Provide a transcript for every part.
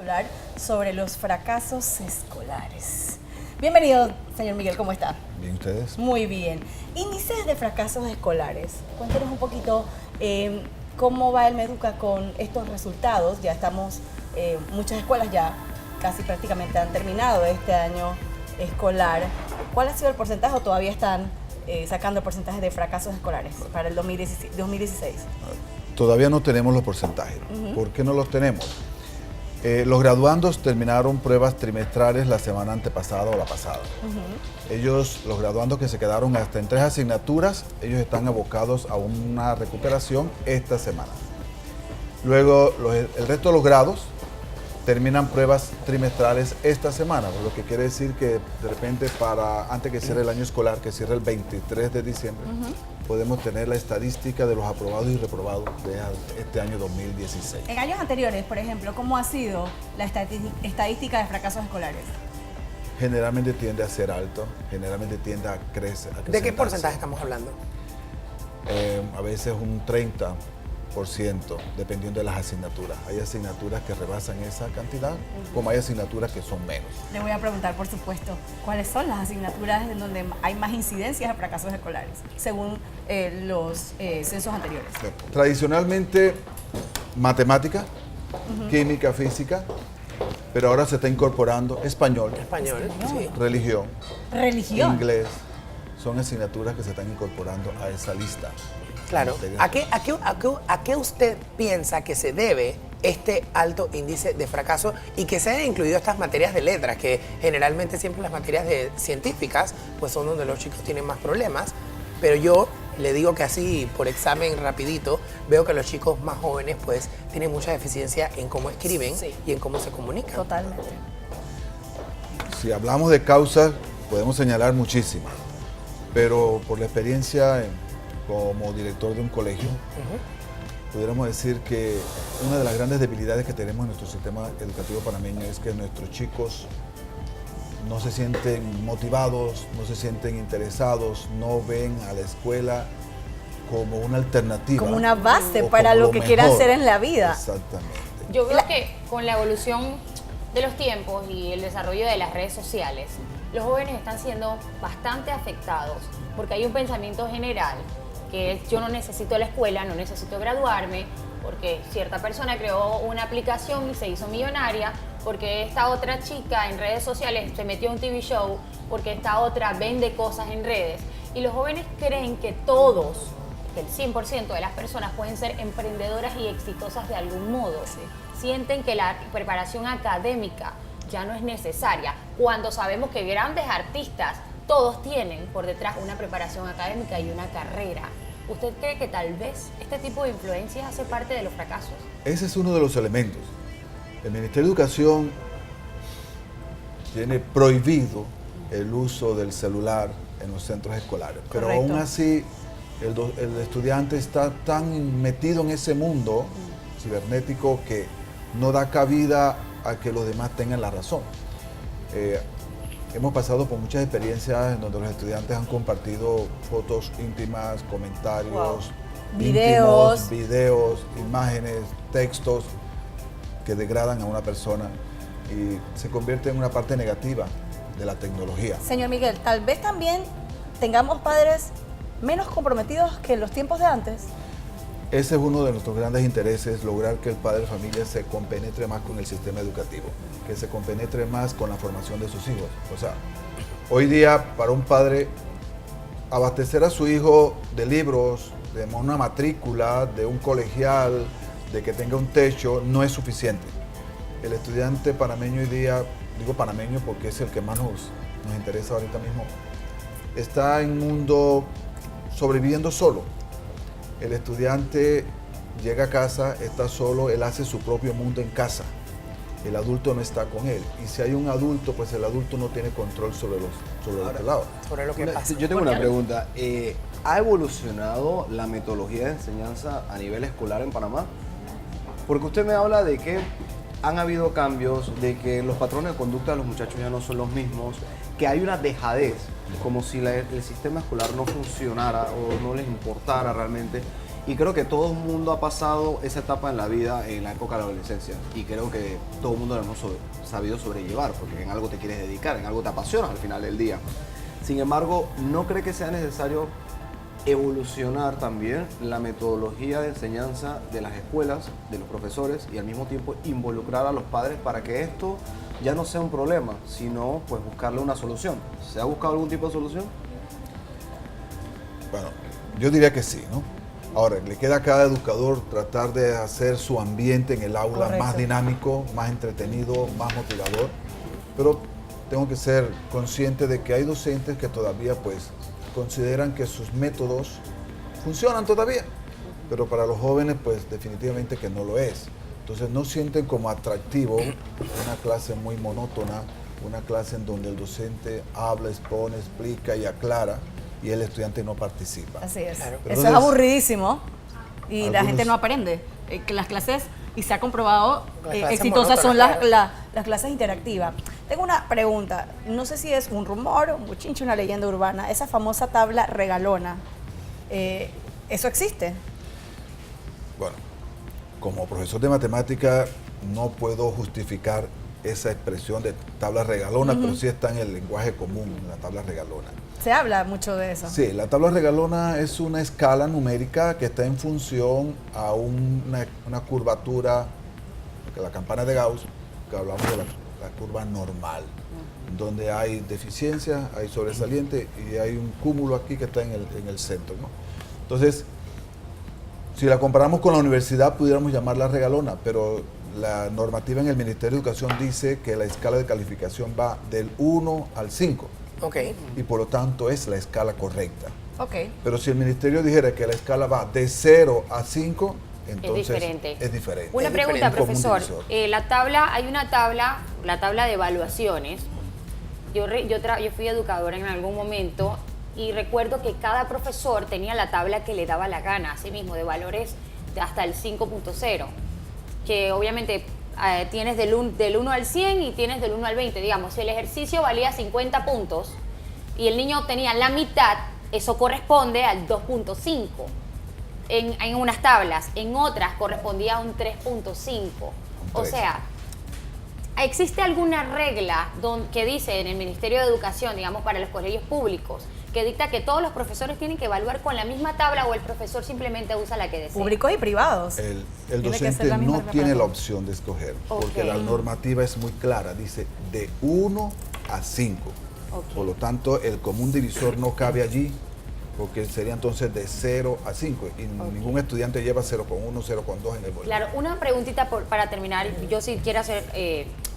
hablar sobre los fracasos escolares. Bienvenido, señor Miguel, ¿cómo está? Bien, ¿ustedes? Muy bien. Índices de fracasos escolares. Cuéntenos un poquito cómo va el Meduca con estos resultados. Ya estamos, muchas escuelas ya casi prácticamente han terminado este año escolar. ¿Cuál ha sido el porcentaje o todavía están sacando el porcentaje de fracasos escolares para el 2016? Todavía no tenemos los porcentajes. ¿Por qué no los tenemos? Los graduandos terminaron pruebas trimestrales la semana antepasada o la pasada. Ellos, los graduandos que se quedaron hasta en 3 asignaturas, ellos están abocados a una recuperación esta semana. Luego, el resto de los grados terminan pruebas trimestrales esta semana, lo que quiere decir que de repente antes que cierre el año escolar, que cierre el 23 de diciembre, podemos tener la estadística de los aprobados y reprobados de este año 2016. En años anteriores, por ejemplo, ¿cómo ha sido la estadística de fracasos escolares? Generalmente tiende a ser alto, generalmente tiende a crecer. ¿De qué porcentaje estamos hablando? A veces un 30%, dependiendo de las asignaturas. Hay asignaturas que rebasan esa cantidad, como hay asignaturas que son menos. Le voy a preguntar, por supuesto, ¿cuáles son las asignaturas en donde hay más incidencias de fracasos escolares, según los censos anteriores? Tradicionalmente, matemática, química, física, pero ahora se está incorporando español, Sí. religión, Religión. inglés. Son asignaturas que se están incorporando a esa lista. Claro. ¿A qué usted piensa que se debe este alto índice de fracaso y que se hayan incluido estas materias de letras, que generalmente siempre las materias científicas pues son donde los chicos tienen más problemas? Pero yo le digo que así, por examen rapidito, veo que los chicos más jóvenes pues tienen mucha deficiencia en cómo escriben y en cómo se comunican. Totalmente. Si hablamos de causas, podemos señalar muchísimas, pero por la experiencia como director de un colegio, pudiéramos decir que una de las grandes debilidades que tenemos en nuestro sistema educativo panameño es que nuestros chicos no se sienten motivados, no se sienten interesados, no ven a la escuela como una alternativa. Como una base o para como lo que quieran mejor. hacer en la vida. Exactamente. Yo veo que con la evolución de los tiempos y el desarrollo de las redes sociales, los jóvenes están siendo bastante afectados porque hay un pensamiento general que es: yo no necesito la escuela, no necesito graduarme, porque cierta persona creó una aplicación y se hizo millonaria, porque esta otra chica en redes sociales se metió a un TV show, porque esta otra vende cosas en redes. Y los jóvenes creen que todos, que el 100% de las personas pueden ser emprendedoras y exitosas de algún modo. Sienten que la preparación académica ya no es necesaria, cuando sabemos que grandes artistas todos tienen por detrás una preparación académica y una carrera. ¿Usted cree que tal vez este tipo de influencias hace parte de los fracasos? Ese es uno de los elementos. El Ministerio de Educación tiene prohibido el uso del celular en los centros escolares, pero Correcto. aún así el estudiante está tan metido en ese mundo cibernético que no da cabida a que los demás tengan la razón. Hemos pasado por muchas experiencias en donde los estudiantes han compartido fotos íntimas, comentarios, Videos. videos, imágenes, textos que degradan a una persona y se convierte en una parte negativa de la tecnología. Señor Miguel, tal vez también tengamos padres menos comprometidos que en los tiempos de antes. Ese es uno de nuestros grandes intereses, lograr que el padre de familia se compenetre más con el sistema educativo, que se compenetre más con la formación de sus hijos. O sea, hoy día para un padre abastecer a su hijo de libros, de una matrícula, de un colegial, de que tenga un techo, no es suficiente. El estudiante panameño hoy día, digo panameño porque es el que más nos interesa ahorita mismo, está en un mundo sobreviviendo solo. El estudiante llega a casa, está solo, él hace su propio mundo en casa. El adulto no está con él. Y si hay un adulto, pues el adulto no tiene control sobre los otro lado. Sobre lo que pasa. Yo tengo una pregunta. ¿Ha evolucionado la metodología de enseñanza a nivel escolar en Panamá? Porque usted me habla de que han habido cambios, de que los patrones de conducta de los muchachos ya no son los mismos, que hay una dejadez, como si el sistema escolar no funcionara o no les importara realmente. Y creo que todo el mundo ha pasado esa etapa en la vida, en la época de la adolescencia. Y creo que todo el mundo lo hemos sabido sobrellevar, porque en algo te quieres dedicar, en algo te apasiona al final del día. Sin embargo, ¿no cree que sea necesario evolucionar también la metodología de enseñanza de las escuelas, de los profesores, y al mismo tiempo involucrar a los padres para que esto ya no sea un problema, sino pues buscarle una solución? ¿Se ha buscado algún tipo de solución? Bueno, yo diría que sí, ¿no? Ahora, le queda a cada educador tratar de hacer su ambiente en el aula Correcto. más dinámico, más entretenido, más motivador, pero tengo que ser consciente de que hay docentes que todavía pues consideran que sus métodos funcionan todavía, pero para los jóvenes pues definitivamente que no lo es. Entonces no sienten como atractivo una clase muy monótona, una clase en donde el docente habla, expone, explica y aclara, y el estudiante no participa. Así es. Claro. Eso es Entonces, aburridísimo y la algunos- gente no aprende. Que las clases, y se ha comprobado, Las clases exitosas son las, monótonas, las clases interactivas. Tengo una pregunta, no sé si es un rumor, un bochinche, una leyenda urbana, esa famosa tabla regalona, ¿eso existe? Bueno, como profesor de matemática no puedo justificar esa expresión de tabla regalona, pero sí está en el lenguaje común, la tabla regalona. Se habla mucho de eso. Sí, la tabla regalona es una escala numérica que está en función a una curvatura, la campana de Gauss, que hablamos de la curva normal, donde hay deficiencia, hay sobresaliente y hay un cúmulo aquí que está en el centro, ¿no? Entonces, si la comparamos con la universidad, pudiéramos llamarla regalona, pero la normativa en el Ministerio de Educación dice que la escala de calificación va del 1 al 5 Ok. y por lo tanto es la escala correcta. Ok. Pero si el ministerio dijera que la escala va de 0 a 5, entonces diferente. es diferente. Una Es pregunta, diferente. profesor. Común divisor. La tabla, hay una tabla, la tabla de evaluaciones. Yo fui educadora en algún momento y recuerdo que cada profesor tenía la tabla que le daba la gana, así mismo, de valores de hasta el 5.0, que obviamente tienes del 1 al 100 y tienes del 1 al 20, digamos. Si el ejercicio valía 50 puntos y el niño obtenía la mitad, eso corresponde al 2.5 en unas tablas, en otras correspondía a un 3.5. O tres. sea, ¿existe alguna regla que dice en el Ministerio de Educación, digamos, para los colegios públicos, que dicta que todos los profesores tienen que evaluar con la misma tabla o el profesor simplemente usa la que desea? Públicos y privados. El Tiene que ser docente la misma no regla tiene para la todos. opción de escoger, Ok. porque la normativa es muy clara, dice de 1 a 5. Ok. Por lo tanto, el común divisor no cabe allí, porque sería entonces de 0 a 5. Y ningún estudiante lleva 0,1, 0,2 en el boletín. Claro, una preguntita para terminar. Yo sí quiero hacer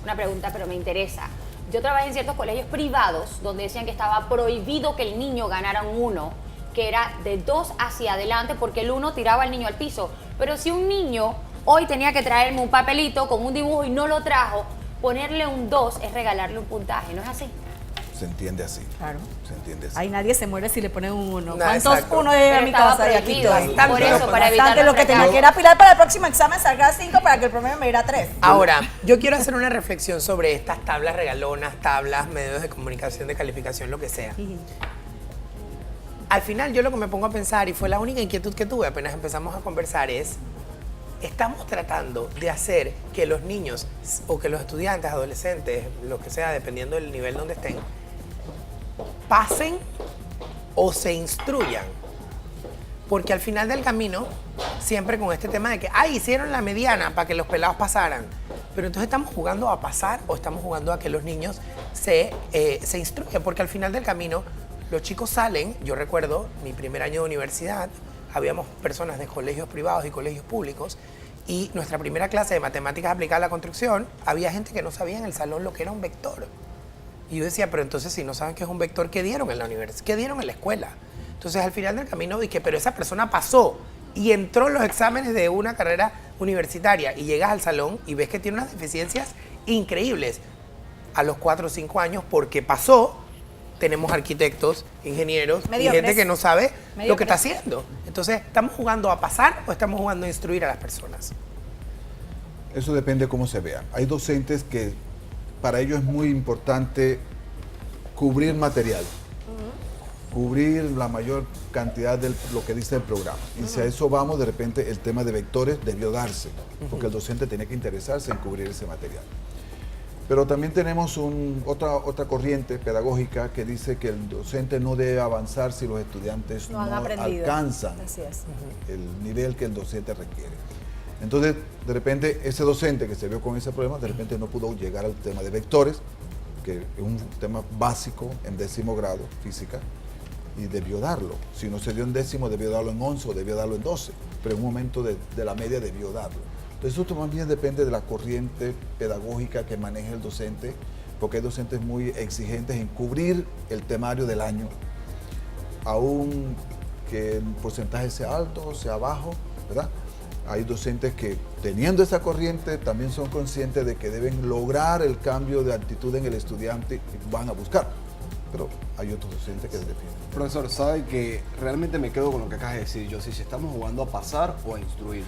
una pregunta, pero me interesa. Yo trabajé en ciertos colegios privados donde decían que estaba prohibido que el niño ganara un 1, que era de 2 hacia adelante, porque el 1 tiraba al niño al piso. Pero si un niño hoy tenía que traerme un papelito con un dibujo y no lo trajo, ponerle un 2 es regalarle un puntaje, ¿no es así? Se entiende así. Claro. Se entiende así. Ahí nadie se muere si le ponen un 1. No, ¿Cuántos exacto. 1 hay en Pero mi estaba casa? Y aquí prohibido. estoy. Bastante. Por eso, para evitar Bastante, lo que tenía fracaso. que era apilar para el próximo examen sacar 5 para que el promedio me diera 3. Ahora, yo quiero hacer una reflexión sobre estas tablas regalonas, tablas, medios de comunicación, de calificación, lo que sea. Al final yo lo que me pongo a pensar, y fue la única inquietud que tuve apenas empezamos a conversar, es, estamos tratando de hacer que los niños o que los estudiantes, adolescentes, lo que sea, dependiendo del nivel donde estén, pasen o se instruyan. Porque al final del camino, siempre con este tema de que, hicieron la mediana para que los pelados pasaran. Pero entonces estamos jugando a pasar o estamos jugando a que los niños se instruyan. Porque al final del camino, los chicos salen, yo recuerdo mi primer año de universidad, habíamos personas de colegios privados y colegios públicos, y nuestra primera clase de matemáticas aplicadas a la construcción, había gente que no sabía en el salón lo que era un vector. Y yo decía, pero entonces si no saben qué es un vector, ¿qué dieron en la universidad? ¿Qué dieron en la escuela? Entonces al final del camino dije, pero esa persona pasó y entró en los exámenes de una carrera universitaria y llegas al salón y ves que tiene unas deficiencias increíbles a los 4 o 5 años porque pasó. Tenemos arquitectos, ingenieros y Mediocres. gente que no sabe lo que Mediocres. está haciendo. Entonces, ¿estamos jugando a pasar o estamos jugando a instruir a las personas? Eso depende de cómo se vea. Hay docentes que para ellos es muy importante cubrir material. cubrir la mayor cantidad de lo que dice el programa. Y si a eso vamos, de repente el tema de vectores debió darse, porque el docente tenía que interesarse en cubrir ese material. Pero también tenemos otra corriente pedagógica que dice que el docente no debe avanzar si los estudiantes No no han aprendido. alcanzan Así es. el nivel que el docente requiere. Entonces, de repente, ese docente que se vio con ese problema, de repente no pudo llegar al tema de vectores, que es un tema básico en 10º grado, física, y debió darlo. Si no se dio en 10º, debió darlo en 11 o debió darlo en 12, pero en un momento de la media debió darlo. Entonces, esto más bien depende de la corriente pedagógica que maneja el docente, porque hay docentes muy exigentes en cubrir el temario del año, aun que el porcentaje sea alto o sea bajo, ¿verdad? Hay docentes que, teniendo esa corriente, también son conscientes de que deben lograr el cambio de actitud en el estudiante y van a buscar. Pero hay otros docentes que se defienden. Profesor, sabe que realmente me quedo con lo que acabas de decir, yo si estamos jugando a pasar o a instruir.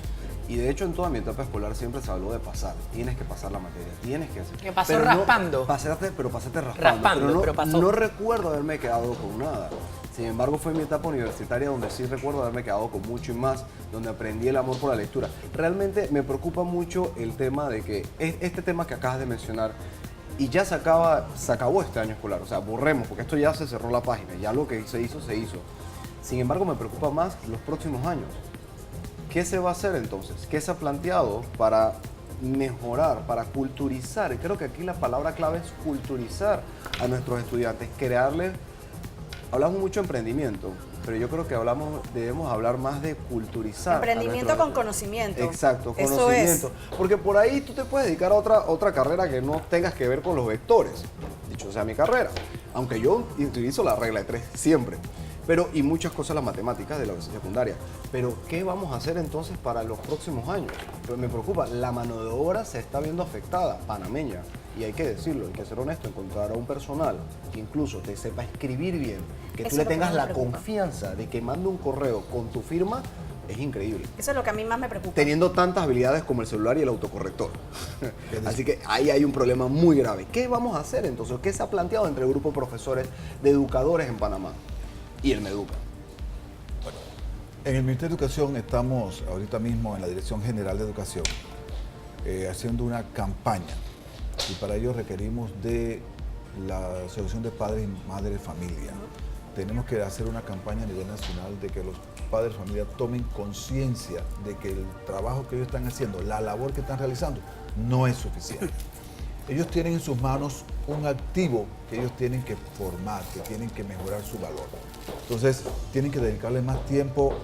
Y de hecho en toda mi etapa escolar siempre se habló de pasar. Tienes que pasar la materia, tienes que hacer. Que pasó Pero raspando. Pasaste raspando. Raspando, no, pero pasó. No recuerdo haberme quedado con nada. Sin embargo, fue mi etapa universitaria donde sí recuerdo haberme quedado con mucho y más, donde aprendí el amor por la lectura. Realmente me preocupa mucho el tema de que este tema que acabas de mencionar, y ya se acabó este año escolar, o sea, borremos, porque esto ya se cerró la página, ya lo que se hizo, se hizo. Sin embargo, me preocupa más los próximos años. ¿Qué se va a hacer entonces? ¿Qué se ha planteado para mejorar, para culturizar? Y creo que aquí la palabra clave es culturizar a nuestros estudiantes, crearles. Hablamos mucho de emprendimiento, pero yo creo que debemos hablar más de culturizar. Emprendimiento con conocimiento. Exacto, Eso conocimiento. Porque por ahí tú te puedes dedicar a otra carrera que no tengas que ver con los vectores. Dicho sea mi carrera. Aunque yo utilizo la regla de 3 siempre. Y muchas cosas las matemáticas de la secundaria. Pero, ¿qué vamos a hacer entonces para los próximos años? Pues me preocupa, la mano de obra se está viendo afectada, panameña. Y hay que decirlo, hay que ser honesto, encontrar a un personal que incluso te sepa escribir bien, que Eso tú le es lo que tengas más me la preocupa. confianza de que mande un correo con tu firma, es increíble. Eso es lo que a mí más me preocupa. Teniendo tantas habilidades como el celular y el autocorrector. Así que ahí hay un problema muy grave. ¿Qué vamos a hacer entonces? ¿Qué se ha planteado entre el grupo de profesores de educadores en Panamá y el MEDUCA? En el Ministerio de Educación estamos ahorita mismo en la Dirección General de Educación haciendo una campaña y para ello requerimos de la Asociación de Padres y Madres de Familia. Tenemos que hacer una campaña a nivel nacional de que los padres de familia tomen conciencia de que el trabajo que ellos están haciendo, la labor que están realizando, no es suficiente. Ellos tienen en sus manos un activo que ellos tienen que formar, que tienen que mejorar su valor. Entonces, tienen que dedicarle más tiempo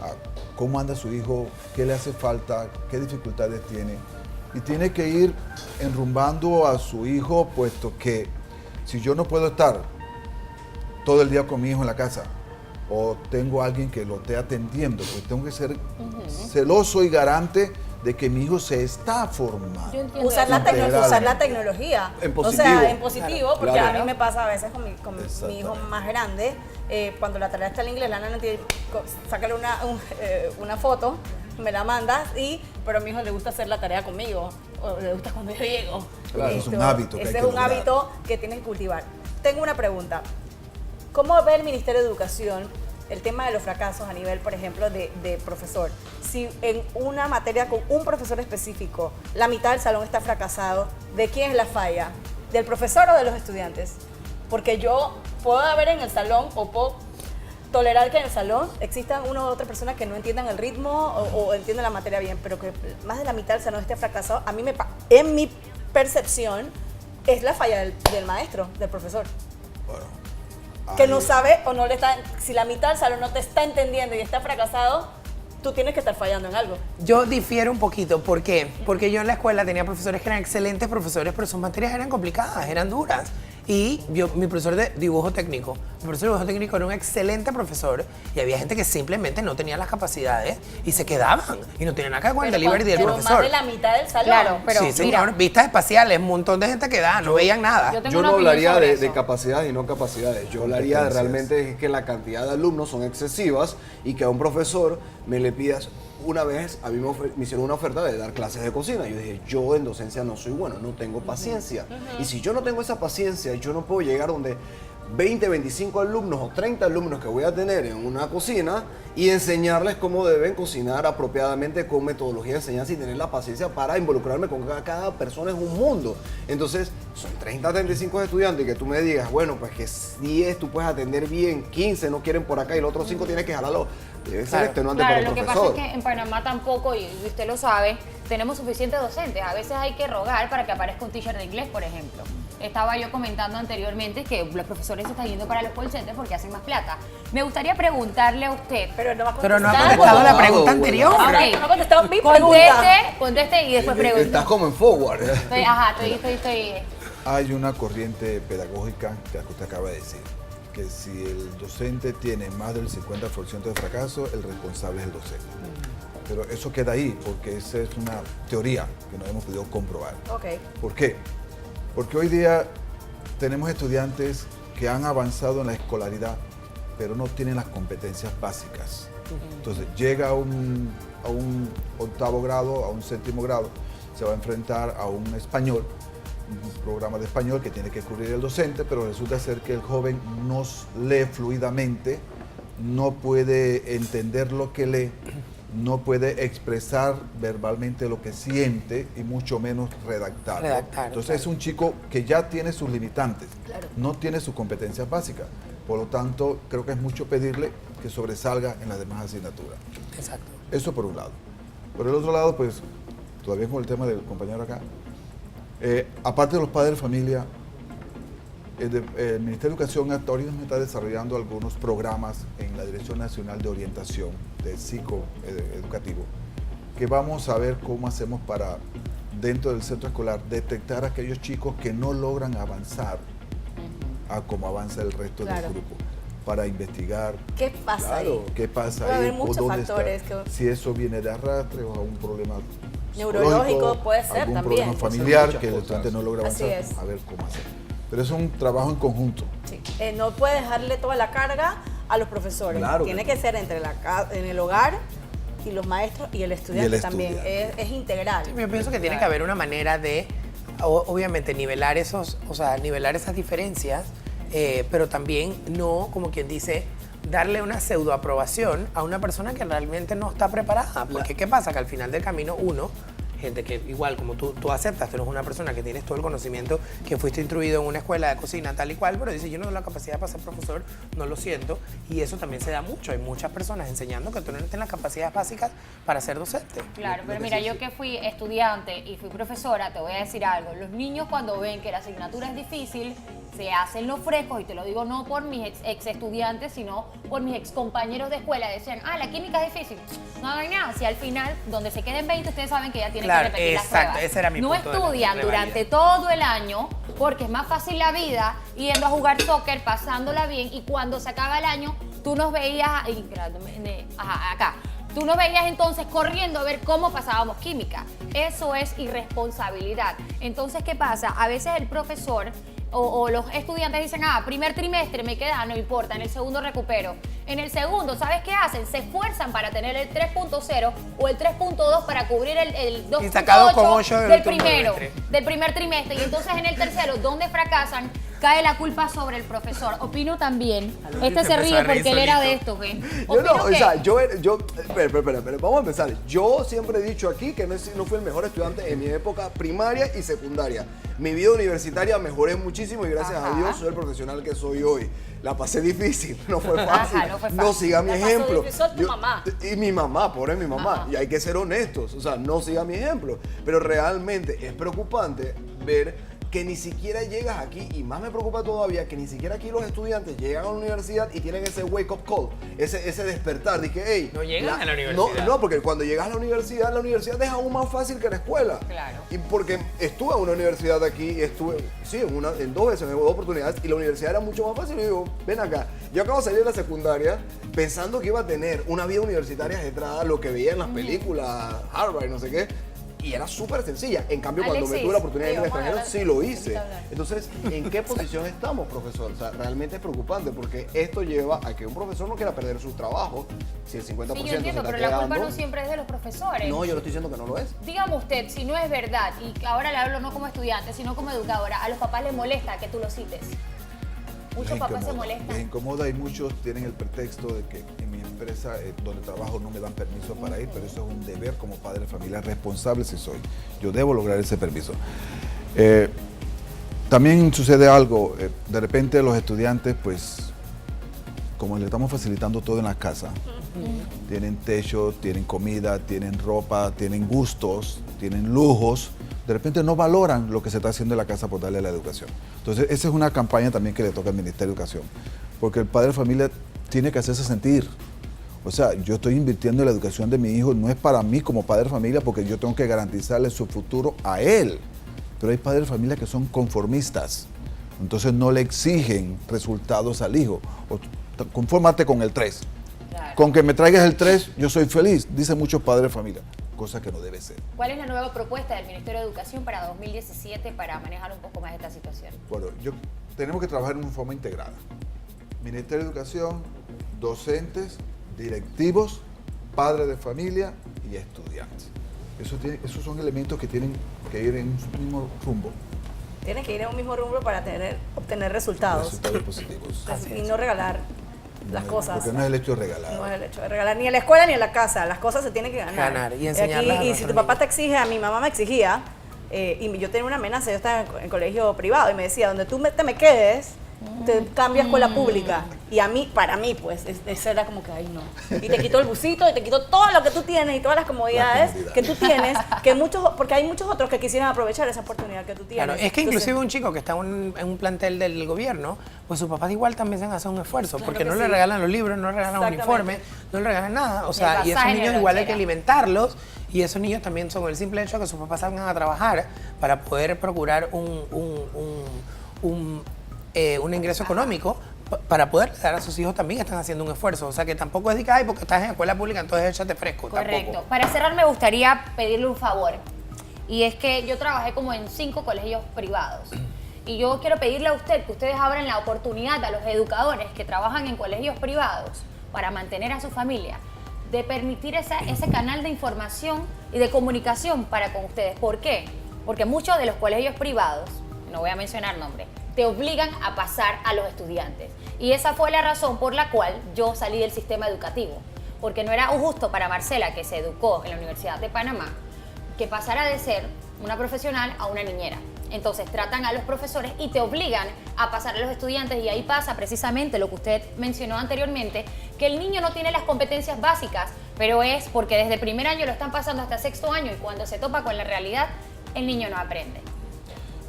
a cómo anda su hijo, qué le hace falta, qué dificultades tiene. Y tiene que ir enrumbando a su hijo, puesto que si yo no puedo estar todo el día con mi hijo en la casa, o tengo a alguien que lo esté atendiendo, pues tengo que ser celoso y garante de que mi hijo se está formando. Yo entiendo Usar la, Integralmente. usar la tecnología. En O positivo. sea, en positivo, porque Claro. a mí me pasa a veces con mi Exactamente. hijo más grande, cuando la tarea está en inglés, la nana tiene, sácale una foto, me la mandas, pero a mi hijo le gusta hacer la tarea conmigo, o le gusta cuando yo llego. Claro, eso es un hábito que hay Ese que es un lograr. hábito que tienes que cultivar. Tengo una pregunta. ¿Cómo ve el Ministerio de Educación el tema de los fracasos a nivel, por ejemplo, de profesor? Si en una materia con un profesor específico, la mitad del salón está fracasado, ¿de quién es la falla? ¿Del profesor o de los estudiantes? Porque yo puedo haber en el salón o puedo tolerar que en el salón existan una u otra persona que no entiendan el ritmo o entiendan la materia bien, pero que más de la mitad del salón esté fracasado, a mí en mi percepción es la falla del maestro, del profesor. Bueno, Que ahí- no sabe o no le está, si la mitad del salón no te está entendiendo y está fracasado, tú tienes que estar fallando en algo. Yo difiero un poquito. ¿Por qué? Porque yo en la escuela tenía profesores que eran excelentes profesores, pero sus materias eran complicadas, eran duras. Y mi profesor de dibujo técnico, mi profesor de dibujo técnico era un excelente profesor y había gente que simplemente no tenía las capacidades y se quedaban y no tenían nada que ver con el delivery del Pero profesor. más de la mitad del salón. Claro, pero sí, mira, señor, vistas espaciales, un montón de gente que da, no veían nada. yo tengo Yo una no opinión hablaría sobre de eso. capacidades y no capacidades. Yo hablaría de realmente es que la cantidad de alumnos son excesivas y que a un profesor me le pidas. Una vez a mí me hicieron una oferta de dar clases de cocina. Yo dije, yo en docencia no soy bueno, no tengo paciencia. Y si yo no tengo esa paciencia, yo no puedo llegar donde 20, 25 alumnos o 30 alumnos que voy a tener en una cocina y enseñarles cómo deben cocinar apropiadamente con metodología de enseñanza y tener la paciencia para involucrarme con cada persona es un mundo. Entonces, son 30, 35 estudiantes y que tú me digas, bueno, pues que 10 tú puedes atender bien, 15 no quieren por acá y los otros 5 tienes que jalarlo. Debe ser extenuante para el lo que profesor. pasa es que en Panamá tampoco, y usted lo sabe, tenemos suficientes docentes. A veces hay que rogar para que aparezca un teacher de inglés, por ejemplo. Estaba yo comentando anteriormente que los profesores se están yendo para los call centers porque hacen más plata. Me gustaría preguntarle a usted. Pero no ha Pero no ha contestado. contestado la Wow, pregunta bueno. anterior. Ok. No ha contestado mi pregunta. Conteste y después pregunto. Estás como en forward. Estoy. Hay una corriente pedagógica que usted acaba de decir, que si el docente tiene más del 50% de fracaso, el responsable es el docente. Pero eso queda ahí, porque esa es una teoría que no hemos podido comprobar. Ok. ¿Por qué? Porque hoy día tenemos estudiantes que han avanzado en la escolaridad, pero no tienen las competencias básicas. Entonces, llega a un octavo grado, a un séptimo grado, se va a enfrentar a un español, un programa de español que tiene que cubrir el docente, pero resulta ser que el joven no lee fluidamente, no puede entender lo que lee, no puede expresar verbalmente lo que siente y mucho menos redactar. Entonces es un chico que ya tiene sus limitantes, no tiene sus competencias básicas. Por lo tanto, creo que es mucho pedirle que sobresalga en las demás asignaturas. Exacto. Eso por un lado. Por el otro lado, pues, todavía con el tema del compañero acá, aparte de los padres de familia, el Ministerio de Educación ahorita está desarrollando algunos programas en la Dirección Nacional de Orientación de Psicoeducativo, que vamos a ver cómo hacemos para, dentro del centro escolar, detectar a aquellos chicos que no logran avanzar a cómo avanza el resto del grupo, para investigar ¿Qué pasa ahí? qué pasa Puede haber ahí, muchos dónde factores está, que- si eso viene de arrastre o a un problema Neurológico psicológico, puede ser algún también. problema Puede ser familiar muchas que el cosas. estudiante no logra Así avanzar, es. a ver cómo hacer. Pero es un trabajo en conjunto. Sí. No puede dejarle toda la carga a los profesores. Claro Tiene que que ser entre en el hogar y los maestros y el estudiante también. estudiante. Es integral. Sí, yo pienso que tiene que haber una manera de, obviamente, nivelar nivelar esas diferencias, pero también no, como quien dice, darle una pseudoaprobación a una persona que realmente no está preparada. Porque ¿qué pasa? Que al final del camino gente que igual como tú aceptas, tú eres una persona que tienes todo el conocimiento, que fuiste instruido en una escuela de cocina tal y cual, pero dice, yo no tengo la capacidad para ser profesor, no lo siento, y eso también se da mucho. Hay muchas personas enseñando que tú no tienes las capacidades básicas para ser docente. Claro, pero mira, yo que fui estudiante y fui profesora, te voy a decir algo. Los niños cuando ven que la asignatura es difícil, se hacen los frescos, y te lo digo no por mis ex estudiantes, sino por mis ex compañeros de escuela. Decían, la química es difícil. No hagan nada. Si al final, donde se queden 20, ustedes saben que ya tienen Claro, que repetir las exacto, pruebas. ese era mi no punto de estudian la durante rivalidad. todo el año, porque es más fácil la vida yendo a jugar soccer, pasándola bien, y cuando se acaba el año, tú nos veías, acá, tú nos veías entonces corriendo a ver cómo pasábamos química. Eso es irresponsabilidad. Entonces, ¿qué pasa? A veces el profesor o los estudiantes dicen, primer trimestre me queda, no importa, en el segundo recupero. En el segundo, ¿sabes qué hacen? Se esfuerzan para tener el 3.0 o el 3.2 para cubrir el Y saca 2,8 2.8 del del último primero, trimestre. del primer trimestre. Y entonces en el tercero, donde fracasan, cae la culpa sobre el profesor. Opino también. Este se ríe porque él era de esto, ¿ves? Yo no, Opino o que- sea, espera, vamos a empezar. Yo siempre he dicho aquí que no fui el mejor estudiante en mi época primaria y secundaria. Mi vida universitaria mejoré muchísimo y gracias a Dios soy el profesional que soy hoy. La pasé difícil, no fue fácil. No fue fácil. No siga mi La pasó ejemplo. difícil tu mamá. Y mi mamá, pobre mi mamá. Ajá. Y hay que ser honestos, o sea, no siga mi ejemplo. Pero realmente es preocupante ver que ni siquiera llegas aquí, y más me preocupa todavía que ni siquiera aquí los estudiantes llegan a la universidad y tienen ese wake up call, ese despertar. Dije, hey, No llegan a la universidad. No, porque cuando llegas a la universidad es aún más fácil que la escuela. Claro. Y porque estuve en una universidad aquí, en 2 veces, en 2 oportunidades, y la universidad era mucho más fácil. Y digo, ven acá, yo acabo de salir de la secundaria pensando que iba a tener una vida universitaria agitada, lo que veía en las películas, Harvard y no sé qué. Y era súper sencilla. En cambio, cuando me Alexis, tuve la oportunidad de ir al vamos a extranjero, hablar. sí lo hice. Vamos a hablar. Entonces, ¿en qué posición estamos, profesor? O sea, realmente es preocupante porque esto lleva a que un profesor no quiera perder su trabajo si el 50% Sí, yo se entiendo, está pero la culpa quedando. no siempre es de los profesores. No, yo no estoy diciendo que no lo es. Dígame usted, si no es verdad, y ahora le hablo no como estudiante, sino como educadora, a los papás les molesta que tú lo cites. Muchos papás se molestan. Les incomoda y muchos tienen el pretexto de que en mi empresa donde trabajo no me dan permiso para ir, pero eso es un deber como padre de familia responsable si soy. Yo debo lograr ese permiso. También sucede algo, de repente los estudiantes, pues, como le estamos facilitando todo en la casa, tienen techo, tienen comida, tienen ropa, tienen gustos, tienen lujos, de repente no valoran lo que se está haciendo en la casa por darle la educación. Entonces, esa es una campaña también que le toca al Ministerio de Educación, porque el padre de familia tiene que hacerse sentir. O sea, yo estoy invirtiendo en la educación de mi hijo, no es para mí como padre de familia, porque yo tengo que garantizarle su futuro a él. Pero hay padres de familia que son conformistas, entonces no le exigen resultados al hijo. Confórmate con el 3. Claro. Con que me traigas el 3, yo soy feliz, dicen muchos padres de familia, cosa que no debe ser. ¿Cuál es la nueva propuesta del Ministerio de Educación para 2017 para manejar un poco más esta situación? Bueno, tenemos que trabajar en una forma integrada. Ministerio de Educación, docentes, directivos, padres de familia y estudiantes. Esos son elementos que tienen que ir en un mismo rumbo. Tienen que ir en un mismo rumbo para obtener resultados. Resultados positivos. Y no regalar las cosas. Porque no es el hecho de regalar. No es el hecho de regalar ni en la escuela ni en la casa. Las cosas se tienen que ganar. Y enseñarlas a Y si tu papá te exige, a mi mamá me exigía, y yo tenía una amenaza, yo estaba en colegio privado y me decía, donde tú te me quedes, te cambio a escuela pública. Y para mí, pues, eso era como que, ay, no. Y te quito el busito, y te quito todo lo que tú tienes y todas las comodidades que tú tienes, porque hay muchos otros que quisieran aprovechar esa oportunidad que tú tienes. Claro, es que inclusive un chico que está en un plantel del gobierno, pues sus papás igual también se han hecho un esfuerzo, Claro porque que no sí. le regalan los libros, no le regalan Exactamente. uniformes, no le regalan nada. O Ni sea, el y esos pasaje ni niños la igual hay que lonchera. alimentarlos, y esos niños también son el simple hecho de que sus papás salgan a trabajar para poder procurar un ingreso económico para poder dar a sus hijos también están haciendo un esfuerzo. O sea, que tampoco es de que, ay, porque estás en escuela pública, entonces échate fresco. Correcto. Tampoco. Para cerrar, me gustaría pedirle un favor. Y es que yo trabajé como en 5 colegios privados. Y yo quiero pedirle a usted que ustedes abran la oportunidad a los educadores que trabajan en colegios privados para mantener a su familia, de permitir ese canal de información y de comunicación para con ustedes. ¿Por qué? Porque muchos de los colegios privados, no voy a mencionar nombres, te obligan a pasar a los estudiantes. Y esa fue la razón por la cual yo salí del sistema educativo. Porque no era justo para Marcela, que se educó en la Universidad de Panamá, que pasara de ser una profesional a una niñera. Entonces tratan a los profesores y te obligan a pasar a los estudiantes, y ahí pasa precisamente lo que usted mencionó anteriormente, que el niño no tiene las competencias básicas, pero es porque desde primer año lo están pasando hasta 6º año, y cuando se topa con la realidad, el niño no aprende.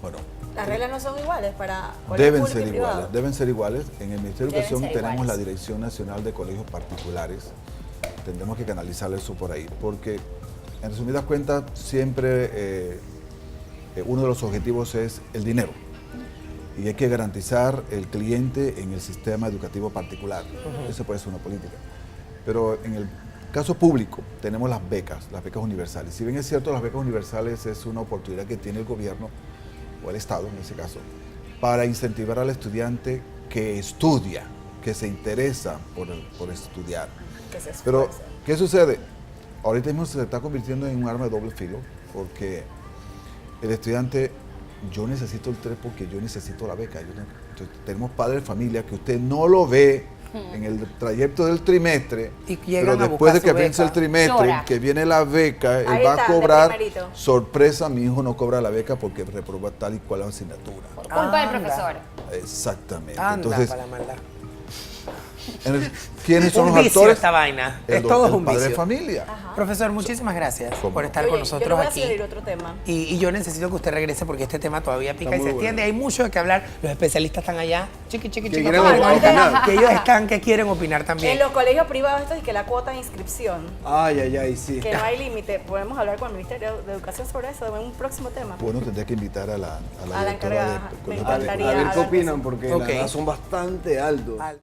Bueno, Las reglas no son iguales para colegios públicos y privados. deben ser iguales. En el Ministerio de Deben Educación ser tenemos iguales. la Dirección Nacional de Colegios Particulares. Tendremos que canalizar eso por ahí, porque en resumidas cuentas siempre uno de los objetivos es el dinero. Y hay que garantizar el cliente en el sistema educativo particular. Esa puede ser una política. Pero en el caso público tenemos las becas universales. Si bien es cierto, las becas universales es una oportunidad que tiene el gobierno, o el Estado en ese caso, para incentivar al estudiante que estudia, que se interesa por estudiar. Que se Pero, esfuerza. ¿qué sucede? Ahorita mismo se está convirtiendo en un arma de doble filo, porque el estudiante, yo necesito el 3 porque yo necesito la beca. Entonces, tenemos padres de familia que usted no lo ve en el trayecto del trimestre, Y llegan pero a después de buscar que su vence el beca. trimestre, Llora. que viene la beca, Ahí él va está, a de cobrar, primerito. sorpresa, mi hijo no cobra la beca porque reprobó tal y cual asignatura. Por culpa del Anda. profesor. Exactamente. Anda, Entonces, para la maldad. ¿quiénes son Un los vicio actores? esta vaina. El Es todo el un padre de vicio. familia. Profesor, muchísimas gracias ¿Cómo? por estar Oye, con yo le nosotros voy a aquí. sugerir otro tema. Y yo necesito que usted regrese porque este tema todavía pica Está y se muy extiende. bueno. Hay mucho de qué hablar. Los especialistas están allá. Chiqui, Que chiqui, quieren afuera. opinar. Que ellos están, que quieren opinar también. En los colegios privados esto es que la cuota de inscripción, Ay, ay, ay, sí. que no hay límite. Podemos hablar con el Ministerio de Educación sobre eso en un próximo tema. Bueno, tendría que invitar a la A la directora encargada. de Me colegios encantaría. A ver qué hablar de opinan, eso. porque Ok. la verdad son bastante altos.